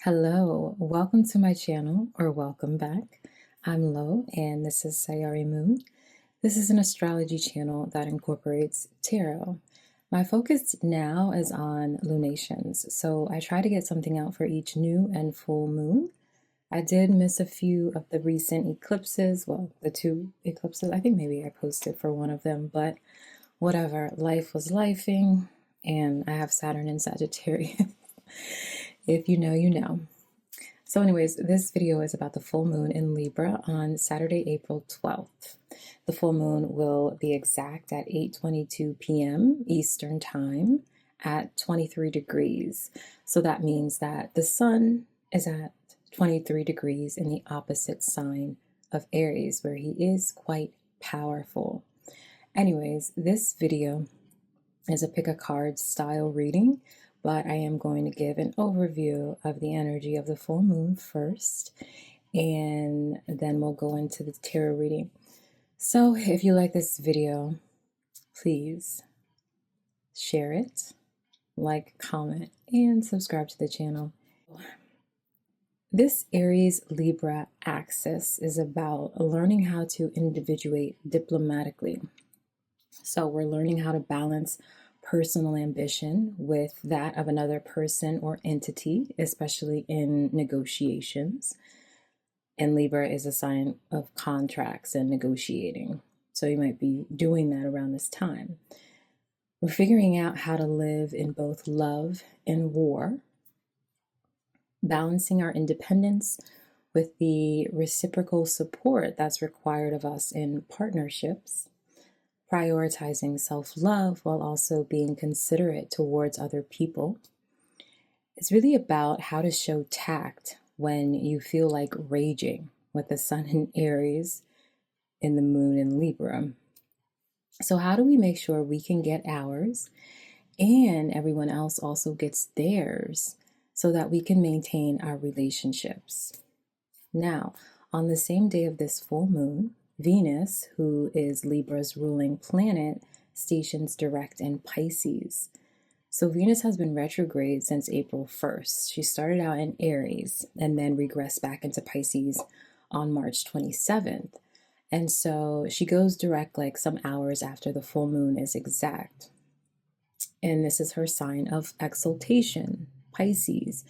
Hello, welcome to my channel, or welcome back. I'm Lo, and this is Sayari Moon. This is an astrology channel that incorporates tarot. My focus now is on lunations, so I try to get something out for each new and full moon. I did miss a few of the recent eclipses, well, the two eclipses. I think maybe I posted for one of them, but whatever. Life was lifing, and I have Saturn in Sagittarius. If you know, you know. So anyways, this video is about the full moon in Libra on Saturday, April 12th. The full moon will be exact at 8:22 p.m. Eastern Time at 23 degrees. So that means that the sun is at 23 degrees in the opposite sign of Aries, where he is quite powerful. Anyways, this video is a pick a card style reading, but I am going to give an overview of the energy of the full moon first, and then we'll go into the tarot reading. So if you like this video, please share it, like, comment, and subscribe to the channel. This Aries-Libra axis is about learning how to individuate diplomatically. So we're learning how to balance personal ambition with that of another person or entity, especially in negotiations. And Libra is a sign of contracts and negotiating. So you might be doing that around this time. We're figuring out how to live in both love and war, balancing our independence with the reciprocal support that's required of us in partnerships, prioritizing self-love while also being considerate towards other people. It's really about how to show tact when you feel like raging with the sun in Aries and the moon in Libra. So how do we make sure we can get ours and everyone else also gets theirs so that we can maintain our relationships? Now, on the same day of this full moon, Venus, who is Libra's ruling planet, stations direct in Pisces. So Venus has been retrograde since April 1st. She started out in Aries and then regressed back into Pisces on March 27th. And so she goes direct like some hours after the full moon is exact. And this is her sign of exaltation, Pisces.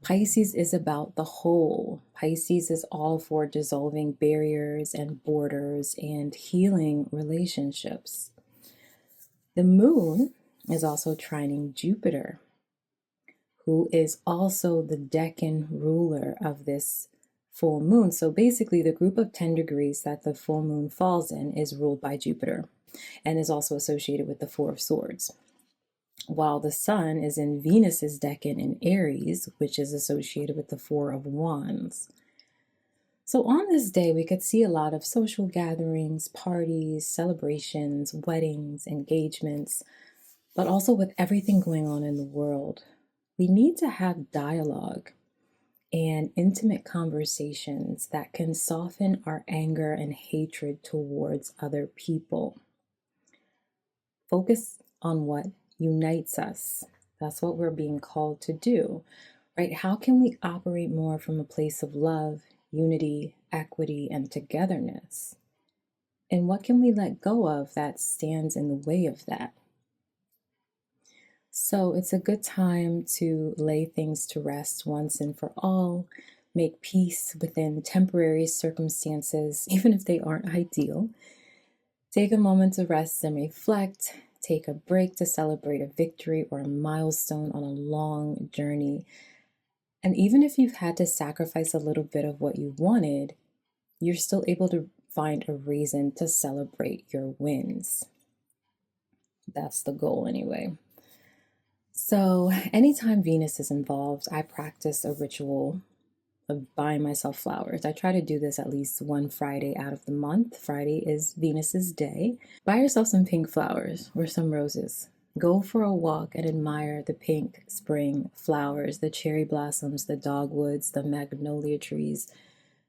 Pisces is about the whole. Pisces is all for dissolving barriers and borders and healing relationships. The moon is also trining Jupiter, who is also the decan ruler of this full moon. So basically, the group of 10 degrees that the full moon falls in is ruled by Jupiter and is also associated with the Four of Swords, while the sun is in Venus's decan in Aries, which is associated with the Four of Wands. So on this day, we could see a lot of social gatherings, parties, celebrations, weddings, engagements, but also with everything going on in the world, we need to have dialogue and intimate conversations that can soften our anger and hatred towards other people. Focus on what unites us. That's what we're being called to do, right? How can we operate more from a place of love, unity, equity, and togetherness? And what can we let go of that stands in the way of that? So it's a good time to lay things to rest once and for all, make peace within temporary circumstances, even if they aren't ideal. Take a moment to rest and reflect. Take a break to celebrate a victory or a milestone on a long journey. And even if you've had to sacrifice a little bit of what you wanted, you're still able to find a reason to celebrate your wins. That's the goal anyway. So anytime Venus is involved, I practice a ritual of buying myself flowers. I try to do this at least one Friday out of the month. Friday is Venus's day. Buy yourself some pink flowers or some roses. Go for a walk and admire the pink spring flowers, the cherry blossoms, the dogwoods, the magnolia trees.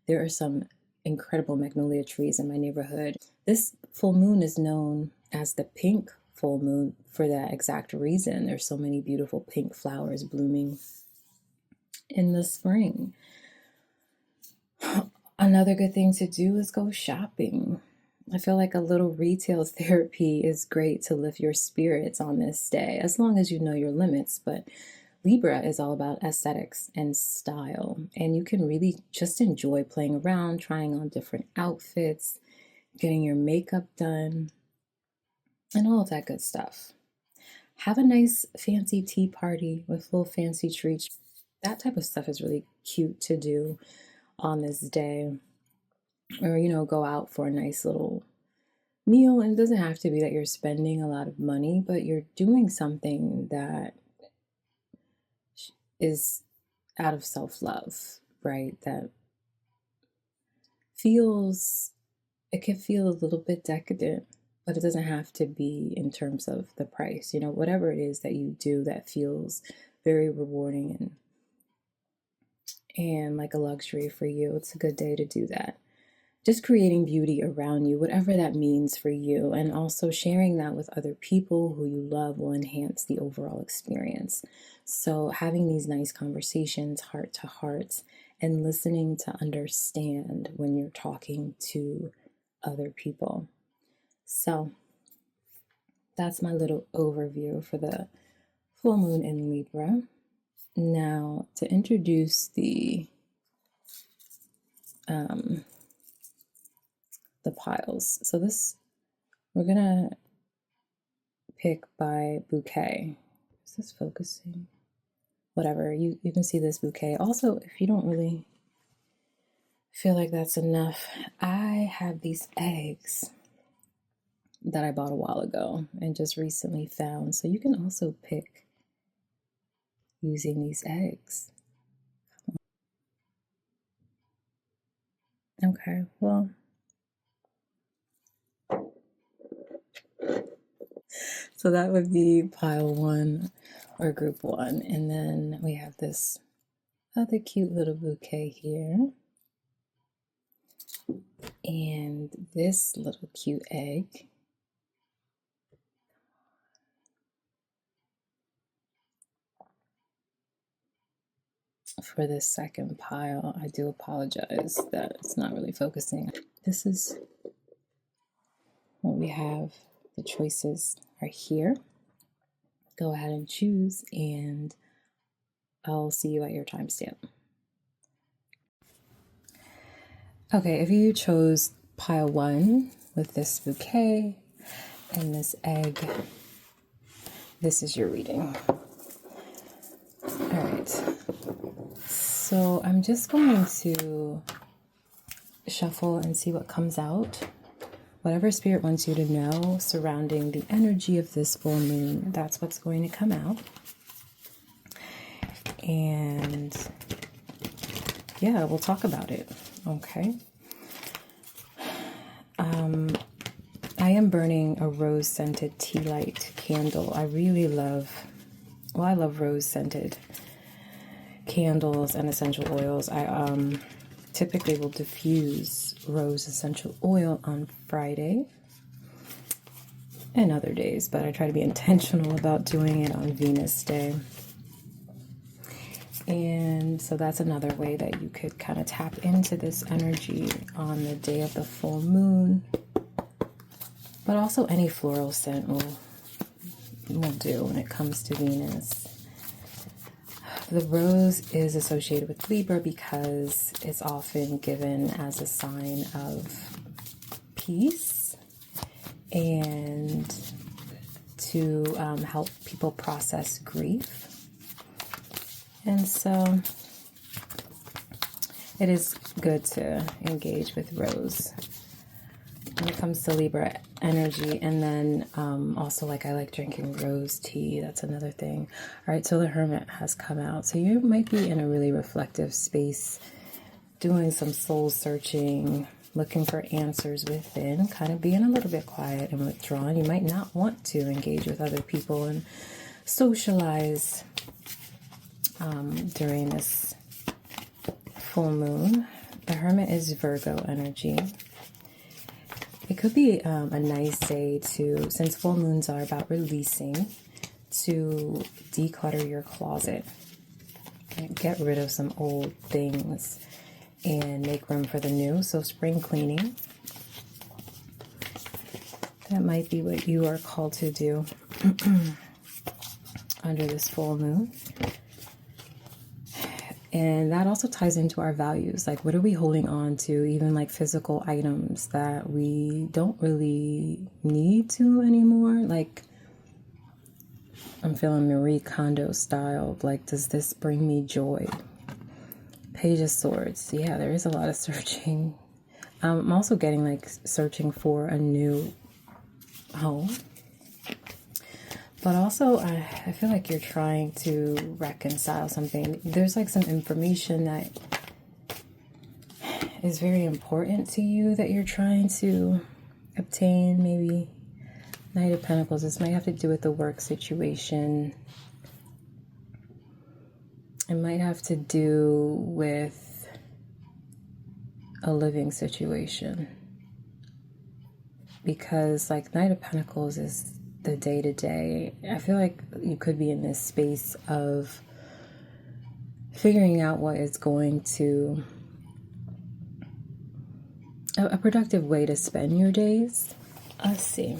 There are some incredible magnolia trees in my neighborhood. This full moon is known as the pink full moon for that exact reason. There's so many beautiful pink flowers blooming in the spring. Another good thing to do is go shopping. I feel like a little retail therapy is great to lift your spirits on this day, as long as you know your limits. But Libra is all about aesthetics and style, and you can really just enjoy playing around, trying on different outfits, getting your makeup done, and all of that good stuff. Have a nice fancy tea party with little fancy treats. That type of stuff is really cute to do on this day. Or, go out for a nice little meal. And it doesn't have to be that you're spending a lot of money, but you're doing something that is out of self-love, right? That it can feel a little bit decadent, but it doesn't have to be in terms of the price. Whatever it is that you do that feels very rewarding and like a luxury for you, it's a good day to do that. Just creating beauty around you, whatever that means for you, and also sharing that with other people who you love will enhance the overall experience. So having these nice conversations, heart to heart, and listening to understand when you're talking to other people. So that's my little overview for the full moon in Libra. Now to introduce the piles. So we're gonna pick by bouquet. Is this focusing? Whatever, you can see this bouquet. Also, if you don't really feel like that's enough, I have these eggs that I bought a while ago and just recently found. So you can also pick using these eggs. Okay, well, so that would be pile 1 or group 1. And then we have this other cute little bouquet here. And this little cute egg. For this second pile, I do apologize that it's not really focusing. This is what we have. The choices are here. Go ahead and choose, and I'll see you at your timestamp. Okay, if you chose pile 1 with this bouquet and this egg, this is your reading. All right. So I'm just going to shuffle and see what comes out. Whatever spirit wants you to know surrounding the energy of this full moon, that's what's going to come out. And yeah, we'll talk about it. Okay. I am burning a rose scented tea light candle. I love rose scented candles and essential oils. I typically will diffuse rose essential oil on Friday and other days, but I try to be intentional about doing it on Venus Day. And so that's another way that you could kind of tap into this energy on the day of the full moon. But also any floral scent will do when it comes to Venus. The rose is associated with Libra because it's often given as a sign of peace and to help people process grief. And so it is good to engage with rose when it comes to Libra energy. And then also, like, I like drinking rose tea. That's another thing. All right, so the Hermit has come out. So you might be in a really reflective space, doing some soul searching, looking for answers within, kind of being a little bit quiet and withdrawn. You might not want to engage with other people and socialize during this full moon. The Hermit is Virgo energy. It could be a nice day to, since full moons are about releasing, to declutter your closet. get rid of some old things and make room for the new. So spring cleaning, that might be what you are called to do under this full moon. And that also ties into our values. Like, what are we holding on to? Even like physical items that we don't really need to anymore. Like, I'm feeling Marie Kondo style. Like, does this bring me joy? Page of Swords. Yeah, there is a lot of searching. I'm also getting like searching for a new home. But also, I feel like you're trying to reconcile something. There's like some information that is very important to you that you're trying to obtain. Maybe Knight of Pentacles. This might have to do with the work situation. It might have to do with a living situation. Because like Knight of Pentacles is the day-to-day. I feel like you could be in this space of figuring out what is going to a productive way to spend your days. Let's see.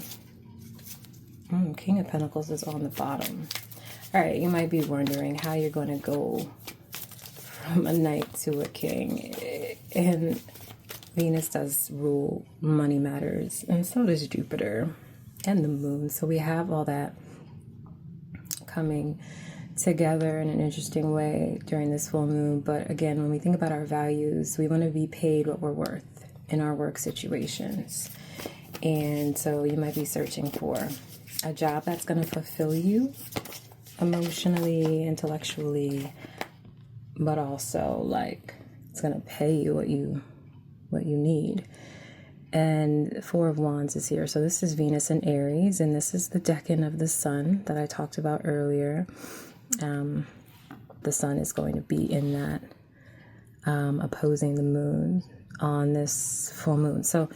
King of Pentacles is on the bottom. All right, you might be wondering how you're going to go from a knight to a king. And Venus does rule money matters, and so does Jupiter and the moon. So we have all that coming together in an interesting way during this full moon. But again, when we think about our values, we want to be paid what we're worth in our work situations. And so you might be searching for a job that's going to fulfill you emotionally, intellectually, but also like it's going to pay you what you need. And Four of Wands is here. So this is Venus in Aries, and this is the decan of the sun that I talked about earlier. The sun is going to be in that, opposing the moon on this full moon. So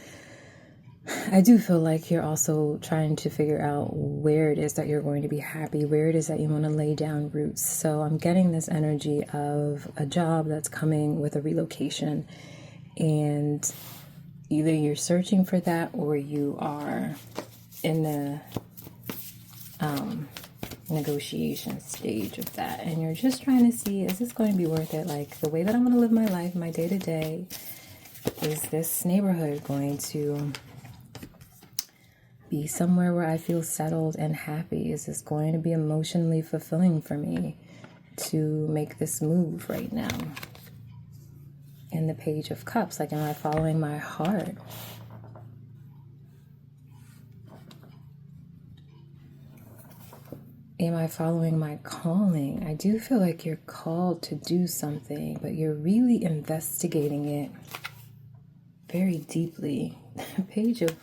I do feel like you're also trying to figure out where it is that you're going to be happy, where it is that you want to lay down roots. So I'm getting this energy of a job that's coming with a relocation, and either you're searching for that or you are in the negotiation stage of that, and you're just trying to see, is this going to be worth it? Like, the way that I'm going to live my life, my day-to-day, is this neighborhood going to be somewhere where I feel settled and happy? Is this going to be emotionally fulfilling for me to make this move right now? In the Page of Cups, like, am I following my heart? Am I following my calling? I do feel like you're called to do something, but you're really investigating it very deeply. Page of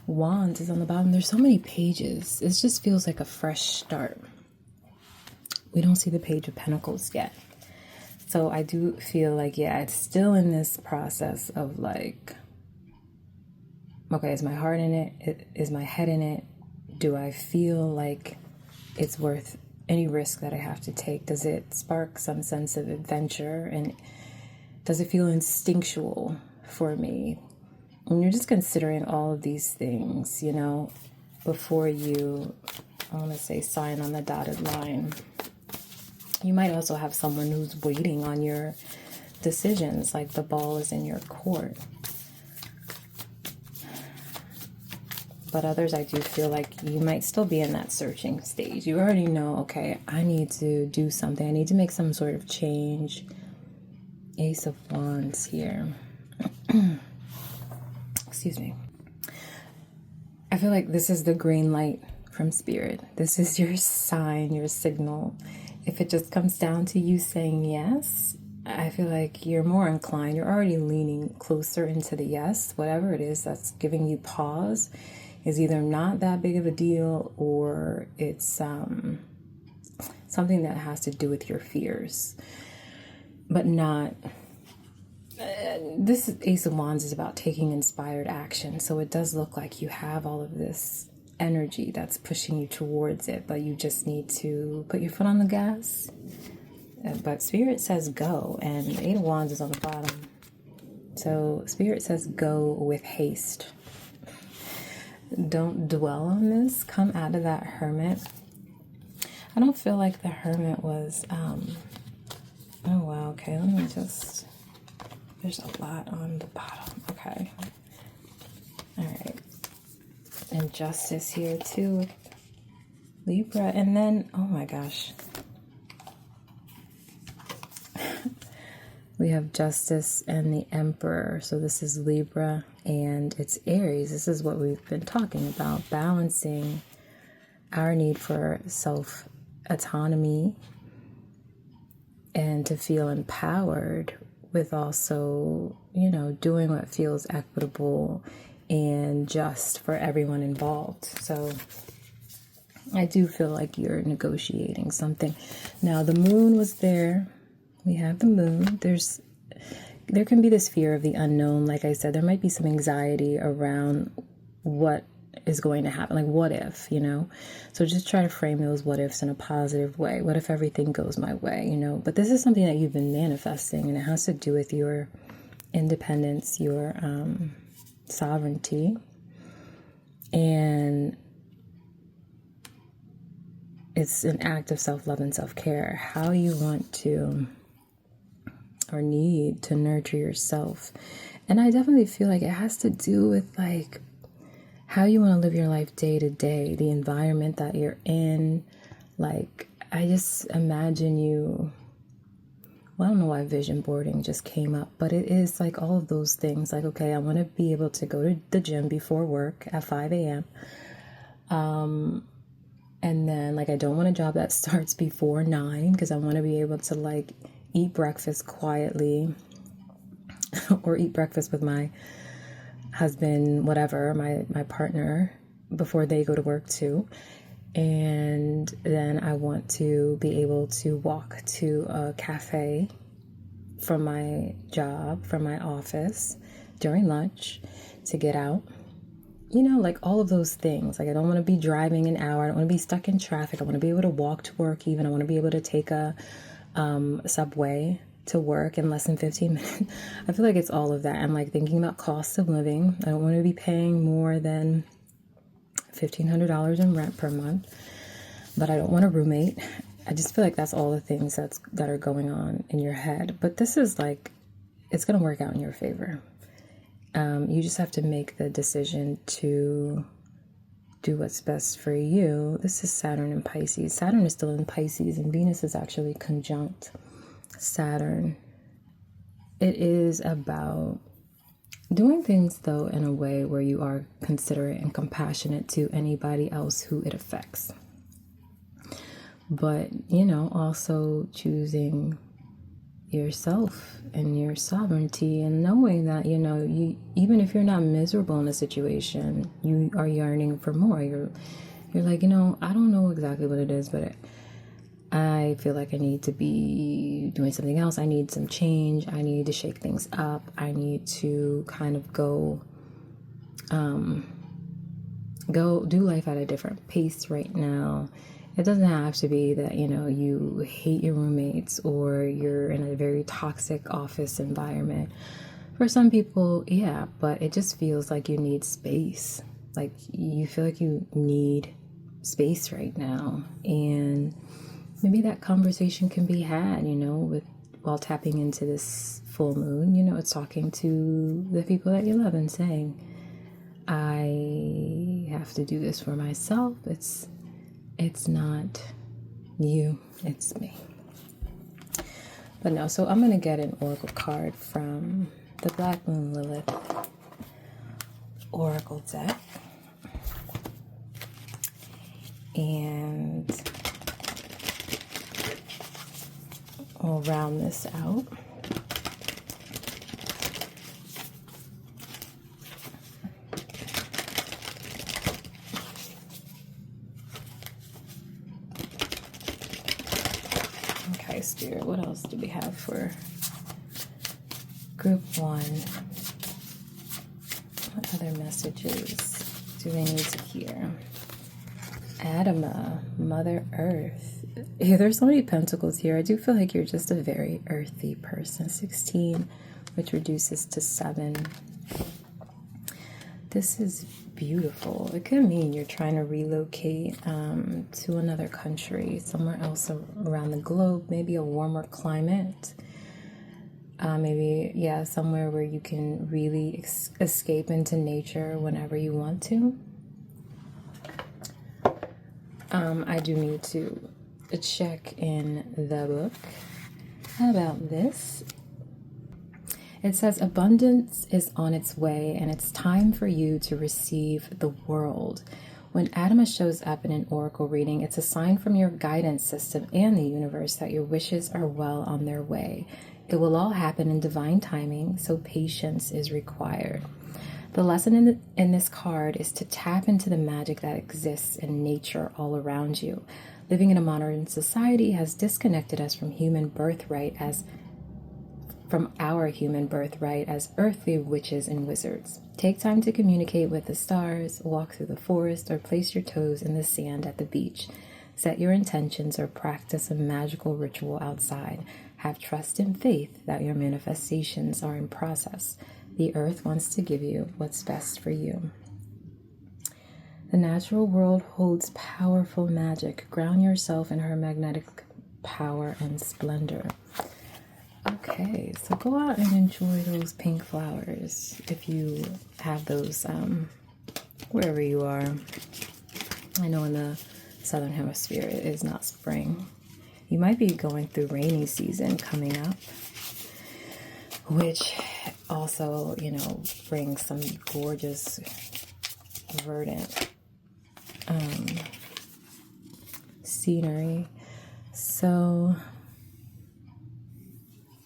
Wands is on the bottom. There's so many pages. It just feels like a fresh start. We don't see the Page of Pentacles yet. So I do feel like, yeah, it's still in this process of like, okay, is my heart in it? Is my head in it? Do I feel like it's worth any risk that I have to take? Does it spark some sense of adventure? And does it feel instinctual for me? And you're just considering all of these things, you know, before you, I want to say, sign on the dotted line. You might also have someone who's waiting on your decisions, like the ball is in your court. But others, I do feel like you might still be in that searching stage. You already know, okay, I need to do something. I need to make some sort of change. Ace of Wands here. Excuse me. I feel like this is the green light from Spirit. This is your sign, your signal. If it just comes down to you saying yes, I feel like you're more inclined. You're already leaning closer into the yes. Whatever it is that's giving you pause is either not that big of a deal, or it's something that has to do with your fears. But not... this Ace of Wands is about taking inspired action. So it does look like you have all of this energy that's pushing you towards it, but you just need to put your foot on the gas but Spirit says go, and the Eight of Wands is on the bottom. So Spirit says go with haste. Don't dwell on this. Come out of that Hermit. I don't feel like the Hermit was, oh wow, okay, let me just, there's a lot on the bottom, okay. All right. And Justice here too, Libra, and then, oh my gosh. We have Justice and the Emperor. So this is Libra and it's Aries. This is what we've been talking about, balancing our need for self-autonomy and to feel empowered with also, you know, doing what feels equitable and just for everyone involved. So I do feel like you're negotiating something. Now the moon was there. We have the moon. There can be this fear of the unknown. Like I said, there might be some anxiety around what is going to happen. Like, what if, you know? So just try to frame those what ifs in a positive way. What if everything goes my way, you know? But this is something that you've been manifesting, and it has to do with your independence, your sovereignty. And it's an act of self-love and self-care. How you want to or need to nurture yourself. And I definitely feel like it has to do with like how you want to live your life day to day, the environment that you're in. Like, I just imagine you, well, I don't know why vision boarding just came up, but it is like all of those things. Like, okay, I want to be able to go to the gym before work at 5 a.m. And then like, I don't want a job that starts before 9 because I want to be able to like eat breakfast quietly or eat breakfast with my husband, whatever, my partner, before they go to work too. And then I want to be able to walk to a cafe from my job, from my office during lunch to get out. You know, like all of those things. Like, I don't want to be driving an hour. I don't want to be stuck in traffic. I want to be able to walk to work even. I want to be able to take a subway to work in less than 15 minutes. I feel like it's all of that. I'm like thinking about cost of living. I don't want to be paying more than $1,500 in rent per month, but I don't want a roommate. I just feel like that's all the things that are going on in your head. But this is like, it's going to work out in your favor. You just have to make the decision to do what's best for you. This is Saturn in Pisces. Saturn is still in Pisces, and Venus is actually conjunct Saturn. It is about doing things, though, in a way where you are considerate and compassionate to anybody else who it affects. But, you know, also choosing yourself and your sovereignty, and knowing that, you know, you, even if you're not miserable in a situation, you are yearning for more. You're like, you know, I don't know exactly what it is, but I feel like I need to be doing something else. I need some change. I need to shake things up. I need to kind of go do life at a different pace right now. It doesn't have to be that, you know, you hate your roommates or you're in a very toxic office environment. For some people, yeah, but it just feels like you need space. Like, you feel like you need space right now. And maybe that conversation can be had, you know, while tapping into this full moon. You know, it's talking to the people that you love and saying, I have to do this for myself. It's not you, it's me. But no, so I'm going to get an oracle card from the Black Moon Lilith oracle deck. And we'll round this out. Okay, Spirit, what else do we have for group 1? What other messages do they need to hear? Adama, Mother Earth, Yeah, there's so many pentacles here. I do feel like you're just a very earthy person. 16, which reduces to 7. This is beautiful. It could mean you're trying to relocate to another country, somewhere else around the globe, maybe a warmer climate. Maybe, yeah, somewhere where you can really escape into nature whenever you want to. I do need to check in the book about this. It says abundance is on its way and it's time for you to receive the world. When Adama shows up in an oracle reading, it's a sign from your guidance system and the universe that your wishes are well on their way. It will all happen in divine timing, so patience is required. The lesson in this card is to tap into the magic that exists in nature all around you. Living in a modern society has disconnected us from our human birthright as earthly witches and wizards. Take time to communicate with the stars, walk through the forest, or place your toes in the sand at the beach. Set your intentions or practice a magical ritual outside. Have trust and faith that your manifestations are in process. The earth wants to give you what's best for you. The natural world holds powerful magic. Ground yourself in her magnetic power and splendor. Okay, so go out and enjoy those pink flowers if you have those wherever you are. I know in the southern hemisphere it is not spring. You might be going through rainy season coming up, which also, brings some gorgeous verdant scenery. So,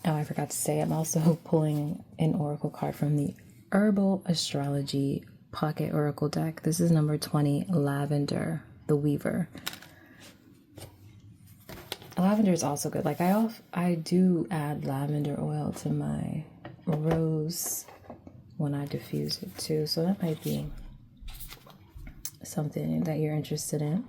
oh, I forgot to say, I'm also pulling an oracle card from the Herbal Astrology Pocket Oracle deck. This is number 20, Lavender, the Weaver. Lavender is also good. Like I do add lavender oil to my rose when I diffuse it too. So that might be something that you're interested in.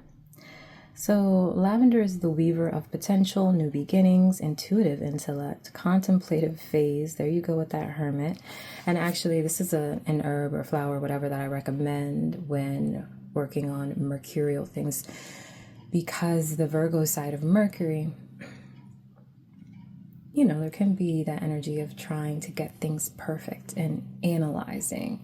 So lavender is the weaver of potential, new beginnings, intuitive intellect, contemplative phase. There you go with that hermit. And actually this is an herb or flower, whatever, that I recommend when working on mercurial things, because the Virgo side of Mercury, there can be that energy of trying to get things perfect and analyzing.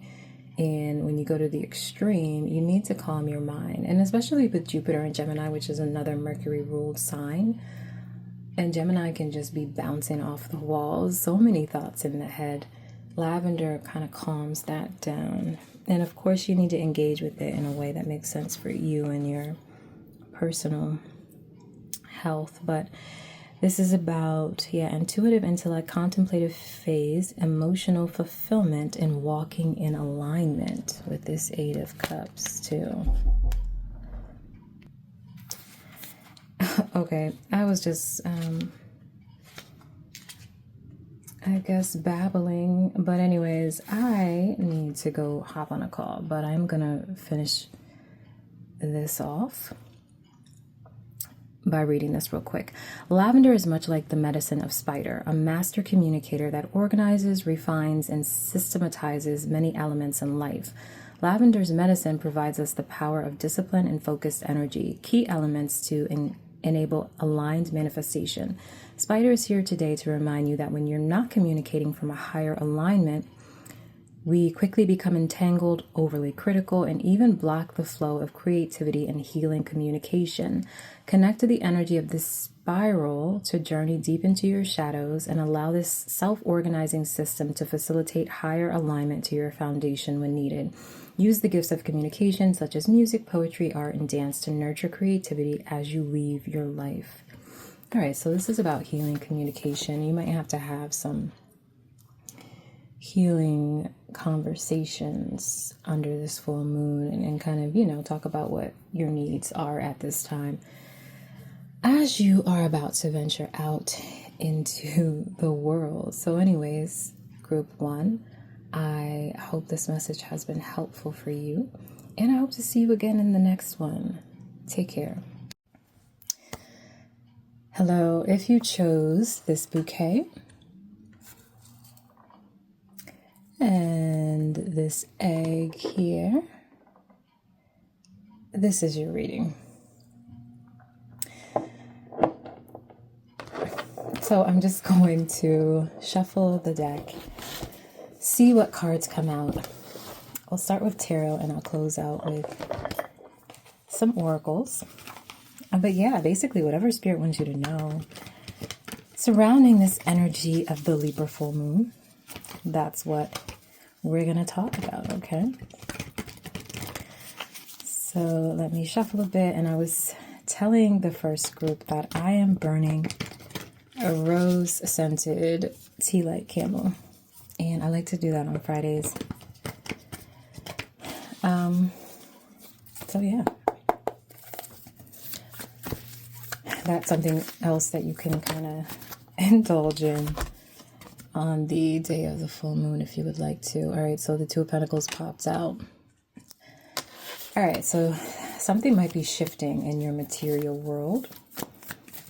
And when you go to the extreme, you need to calm your mind. And especially with Jupiter and Gemini, which is another Mercury-ruled sign. And Gemini can just be bouncing off the walls. So many thoughts in the head. Lavender kind of calms that down. And of course, you need to engage with it in a way that makes sense for you and your personal health. But this is about, intuitive intellect, contemplative phase, emotional fulfillment, and walking in alignment with this 8 of Cups too. Okay, I was just, I guess, babbling. But anyways, I need to go hop on a call, but I'm gonna finish this off by reading this real quick. Lavender is much like the medicine of spider, a master communicator that organizes, refines, and systematizes many elements in life. Lavender's medicine provides us the power of discipline and focused energy, key elements to enable aligned manifestation. Spider is here today to remind you that when you're not communicating from a higher alignment, we quickly become entangled, overly critical, and even block the flow of creativity and healing communication. Connect to the energy of this spiral to journey deep into your shadows and allow this self-organizing system to facilitate higher alignment to your foundation when needed. Use the gifts of communication, such as music, poetry, art, and dance, to nurture creativity as you leave your life. All right, so this is about healing communication. You might have to have some healing conversations under this full moon and kind of, talk about what your needs are at this time as you are about to venture out into the world. So anyways, group 1, I hope this message has been helpful for you, and I hope to see you again in the next one. Take care. Hello, if you chose this bouquet and this egg here, this is your reading. So I'm just going to shuffle the deck, see what cards come out. I'll start with tarot and I'll close out with some oracles. But yeah, basically whatever Spirit wants you to know surrounding this energy of the Libra full moon, that's what we're going to talk about, okay? So let me shuffle a bit. And I was telling the first group that I am burning a rose-scented tea light candle. And I like to do that on Fridays. So yeah. That's something else that you can kind of indulge in on the day of the full moon if you would like to. All right, so the Two of Pentacles pops out. All right, so something might be shifting in your material world.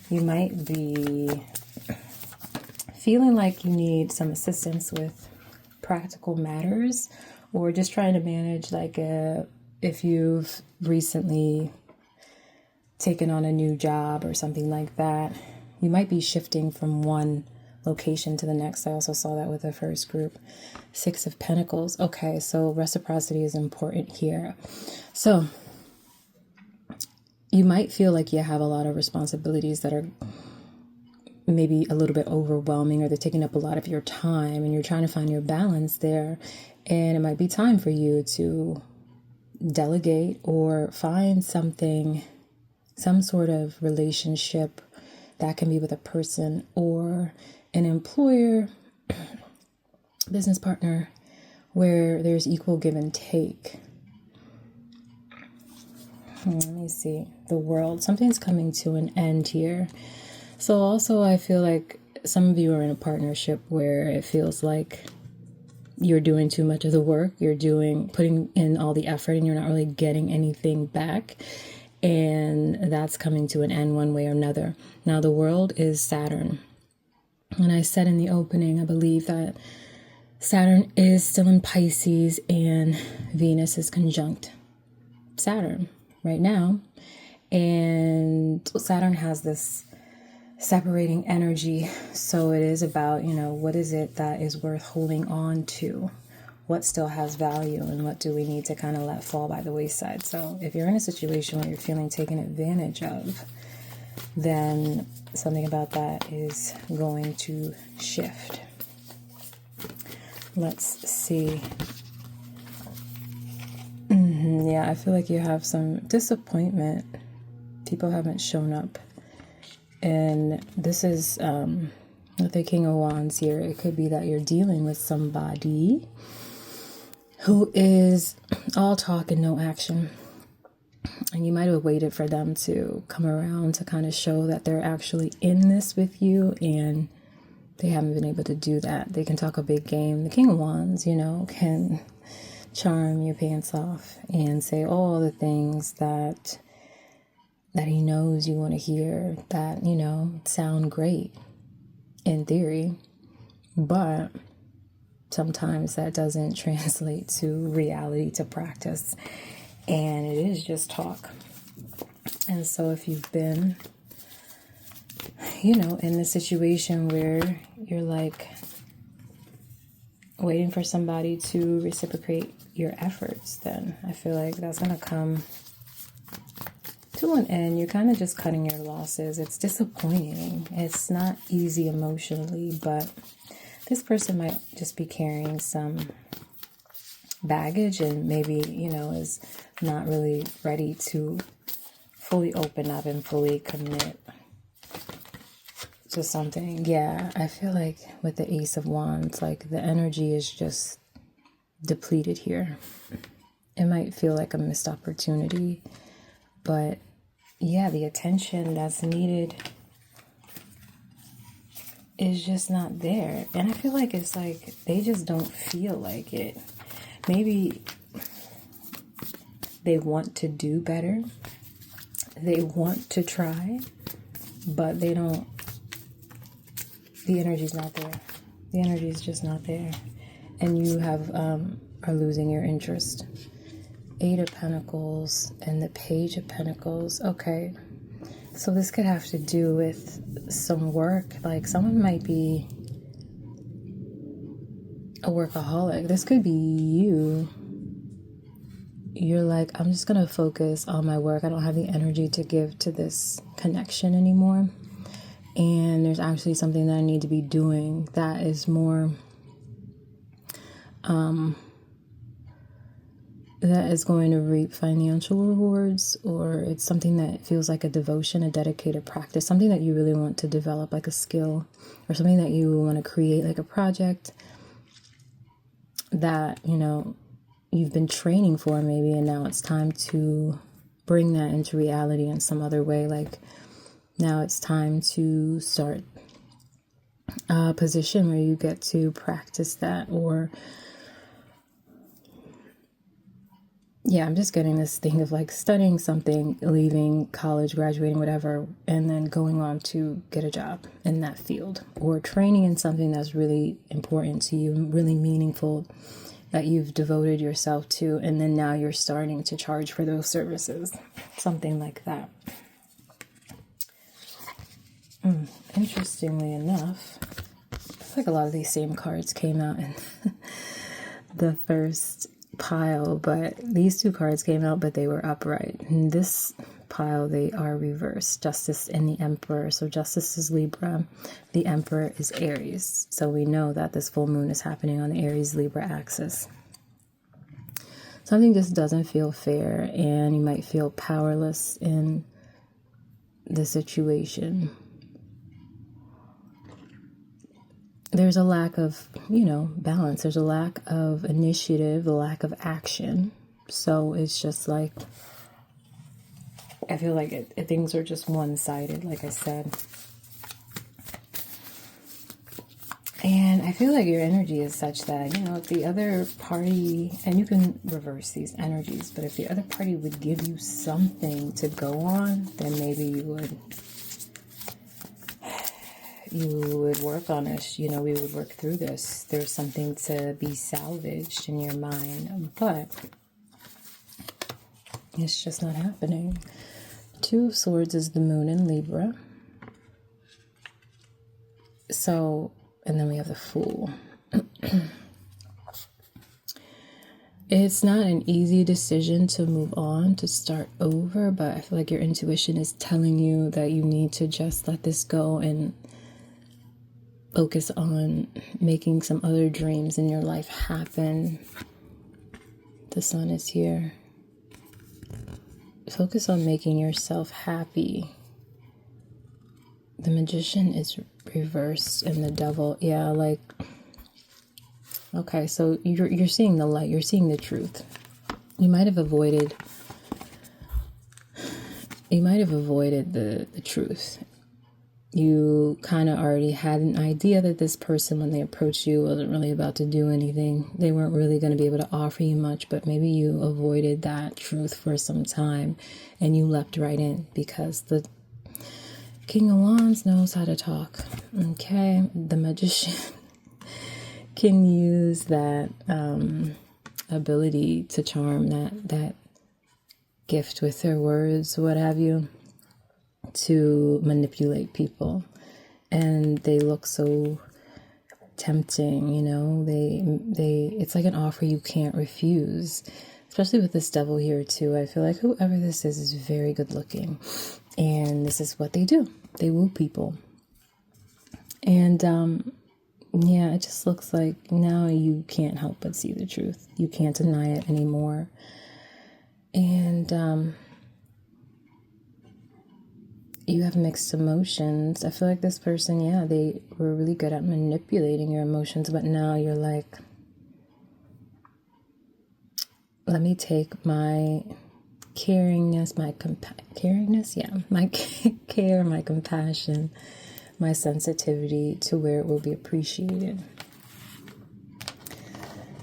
You might be feeling like you need some assistance with practical matters, or just trying to manage if you've recently taken on a new job or something like that. You might be shifting from one location to the next. I also saw that with the first group. Six of Pentacles. Okay, so reciprocity is important here. So you might feel like you have a lot of responsibilities that are maybe a little bit overwhelming, or they're taking up a lot of your time, and you're trying to find your balance there. And it might be time for you to delegate or find something, some sort of relationship that can be with a person or an employer, business partner, where there's equal give and take. Let me see. The World. Something's coming to an end here. So also I feel like some of you are in a partnership where it feels like you're doing too much of the work. You're putting in all the effort and you're not really getting anything back. And that's coming to an end one way or another. Now the World is Saturn. And I said in the opening, I believe that Saturn is still in Pisces and Venus is conjunct Saturn right now. And Saturn has this separating energy. So it is about, what is it that is worth holding on to? What still has value, and what do we need to kind of let fall by the wayside? So if you're in a situation where you're feeling taken advantage of, then something about that is going to shift. Let's see. Yeah, I feel like you have some disappointment. People haven't shown up. And this is with the King of Wands here. It could be that you're dealing with somebody who is all talk and no action. And you might have waited for them to come around to kind of show that they're actually in this with you, and they haven't been able to do that. They can talk a big game. The King of Wands, can charm your pants off and say all the things that he knows you want to hear, that, sound great in theory, but sometimes that doesn't translate to reality, to practice, and it is just talk. And so if you've been, in the situation where you're like waiting for somebody to reciprocate your efforts, then I feel like that's going to come to an end. You're kind of just cutting your losses. It's disappointing. It's not easy emotionally, but this person might just be carrying some baggage and maybe, is not really ready to fully open up and fully commit to something. Yeah, I feel like with the Ace of Wands, like the energy is just depleted here. It might feel like a missed opportunity, but yeah, the attention that's needed is just not there. And I feel like it's like they just don't feel like it. Maybe they want to do better. They want to try, but they don't, the energy's not there. The energy is just not there. And you are losing your interest. 8 of Pentacles and the Page of Pentacles. Okay. So this could have to do with some work. Like someone might be a workaholic. This could be you. You're like, I'm just going to focus on my work. I don't have the energy to give to this connection anymore. And there's actually something that I need to be doing that is more, that is going to reap financial rewards, or it's something that feels like a devotion, a dedicated practice, something that you really want to develop, like a skill, or something that you want to create, like a project that, you know, you've been training for maybe, and now it's time to bring that into reality in some other way. Like now it's time to start a position where you get to practice that, or yeah, I'm just getting this thing of like studying something, leaving college, graduating, whatever, and then going on to get a job in that field, or training in something that's really important to you, really meaningful, that you've devoted yourself to, and then now you're starting to charge for those services, something like that. Interestingly enough, I feel like a lot of these same cards came out in the first pile, but these 2 cards came out, but they were upright. In this pile, they are reversed. Justice and the Emperor. So Justice is Libra. The Emperor is Aries. So we know that this full moon is happening on the Aries-Libra axis. Something just doesn't feel fair, and you might feel powerless in the situation. There's a lack of, you know, balance. There's a lack of initiative, a lack of action. So it's just like, I feel like things are just one-sided, like I said. And I feel like your energy is such that, you know, if the other party, and you can reverse these energies, but if the other party would give you something to go on, then maybe you would work on it. You know, we would work through this. There's something to be salvaged in your mind, but it's just not happening. 2 of Swords is the moon in Libra. So, and then we have the Fool. It's not an easy decision to move on, to start over, but I feel like your intuition is telling you that you need to just let this go and focus on making some other dreams in your life happen. The Sun is here. Focus on making yourself happy. The Magician is reversed, and the Devil, yeah, like, okay, so you're seeing the light, you're seeing the truth. You might have avoided the truth. You kind of already had an idea that this person, when they approached you, wasn't really about to do anything. They weren't really going to be able to offer you much, but maybe you avoided that truth for some time and you leapt right in because the King of Wands knows how to talk. Okay, the Magician can use that ability to charm, that gift with their words, what have you, to manipulate people. And they look so tempting, you know, they it's like an offer you can't refuse, especially with this Devil here too. I feel like whoever this is very good looking, and this is what they do. They woo people. And yeah, it just looks like now you can't help but see the truth. You can't deny it anymore. And you have mixed emotions. I feel like this person, yeah, they were really good at manipulating your emotions, but now you're like, let me take my caringness, my care, my compassion, my sensitivity to where it will be appreciated.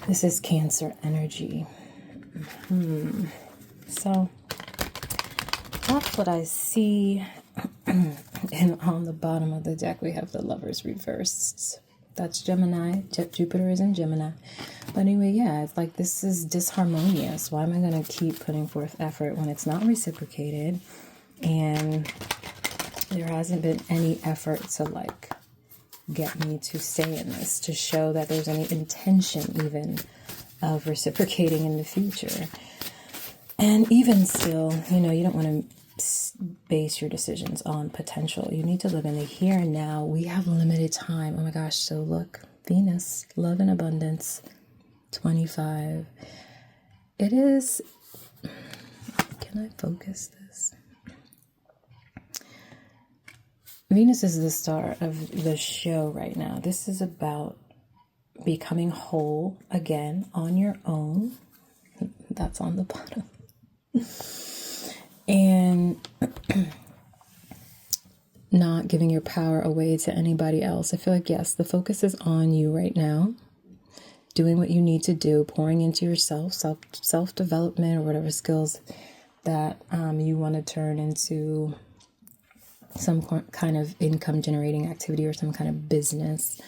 This is Cancer energy. So that's what I see. And on the bottom of the deck, we have the Lovers reversed. That's Gemini. Jupiter is in Gemini. But anyway, yeah, it's like this is disharmonious. Why am I going to keep putting forth effort when it's not reciprocated? And there hasn't been any effort to like get me to stay in this, to show that there's any intention even of reciprocating in the future. And even still, you know, you don't want to base your decisions on potential. You need to live in the here and now. We have limited time. Oh my gosh. So look, Venus, love and abundance, 25. It is, can I focus this? Venus is the star of the show right now. This is about becoming whole again on your own. That's on the bottom. And not giving your power away to anybody else. I feel like, yes, the focus is on you right now, doing what you need to do, pouring into yourself, self-development, or whatever skills that you want to turn into some kind of income generating activity or some kind of business.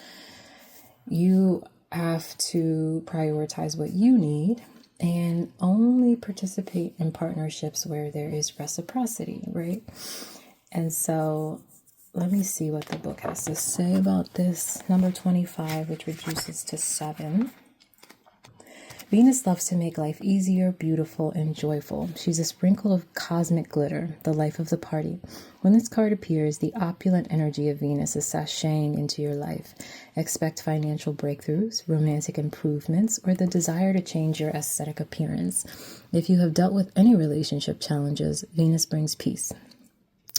You have to prioritize what you need and only participate in partnerships where there is reciprocity, right? And so let me see what the book has to say about this. Number 25, which reduces to 7. Venus loves to make life easier, beautiful, and joyful. She's a sprinkle of cosmic glitter, the life of the party. When this card appears, the opulent energy of Venus is sashaying into your life. Expect financial breakthroughs, romantic improvements, or the desire to change your aesthetic appearance. If you have dealt with any relationship challenges, Venus brings peace.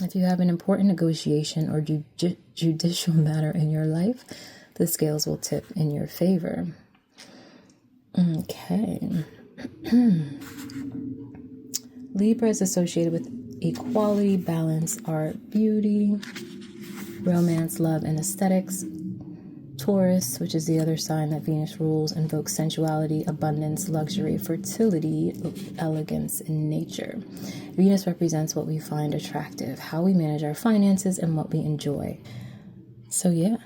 If you have an important negotiation or judicial matter in your life, the scales will tip in your favor. Okay. Libra is associated with equality, balance, art, beauty, romance, love, and aesthetics. Taurus, which is the other sign that Venus rules, invokes sensuality, abundance, luxury, fertility, elegance, and nature. Venus represents what we find attractive, how we manage our finances, and what we enjoy. So yeah,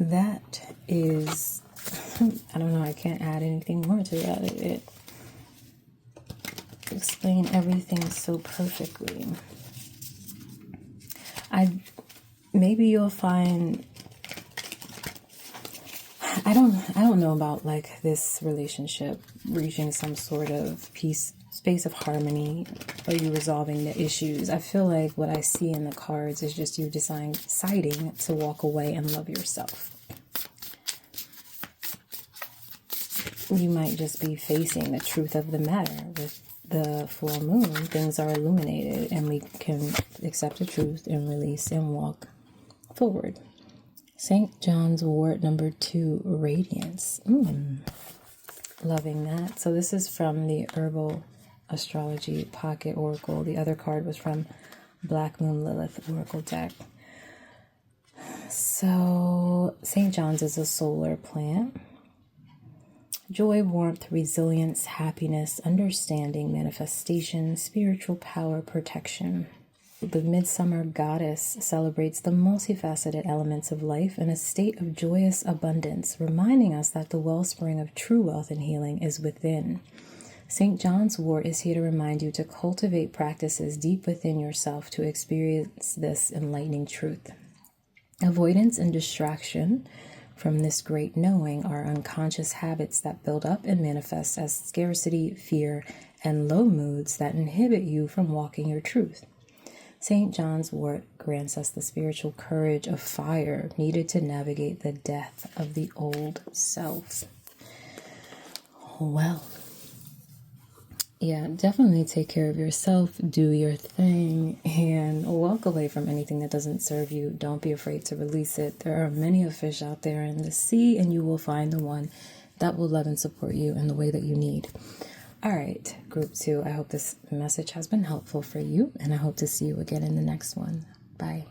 that is... I don't know, I can't add anything more to that. It explained everything so perfectly. Maybe you'll find, I don't know about like this relationship reaching some sort of peace, space of harmony, or you resolving the issues. I feel like what I see in the cards is just you deciding to walk away and love yourself. You might just be facing the truth of the matter. With the full moon, things are illuminated and we can accept the truth and release and walk forward. St. John's wort number 2, radiance. Loving that. So this is from the Herbal Astrology Pocket Oracle. The other card was from Black Moon Lilith Oracle deck. So St. John's is a solar plant. Joy, warmth, resilience, happiness, understanding, manifestation, spiritual power, protection. The Midsummer Goddess celebrates the multifaceted elements of life in a state of joyous abundance, reminding us that the wellspring of true wealth and healing is within. St. John's wort is here to remind you to cultivate practices deep within yourself to experience this enlightening truth. Avoidance and distraction from this great knowing are unconscious habits that build up and manifest as scarcity, fear, and low moods that inhibit you from walking your truth. St. John's wort grants us the spiritual courage of fire needed to navigate the death of the old self. Well, yeah, definitely take care of yourself, do your thing, and walk away from anything that doesn't serve you. Don't be afraid to release it. There are many of fish out there in the sea, and you will find the one that will love and support you in the way that you need. All right, group 2, I hope this message has been helpful for you, and I hope to see you again in the next one. Bye.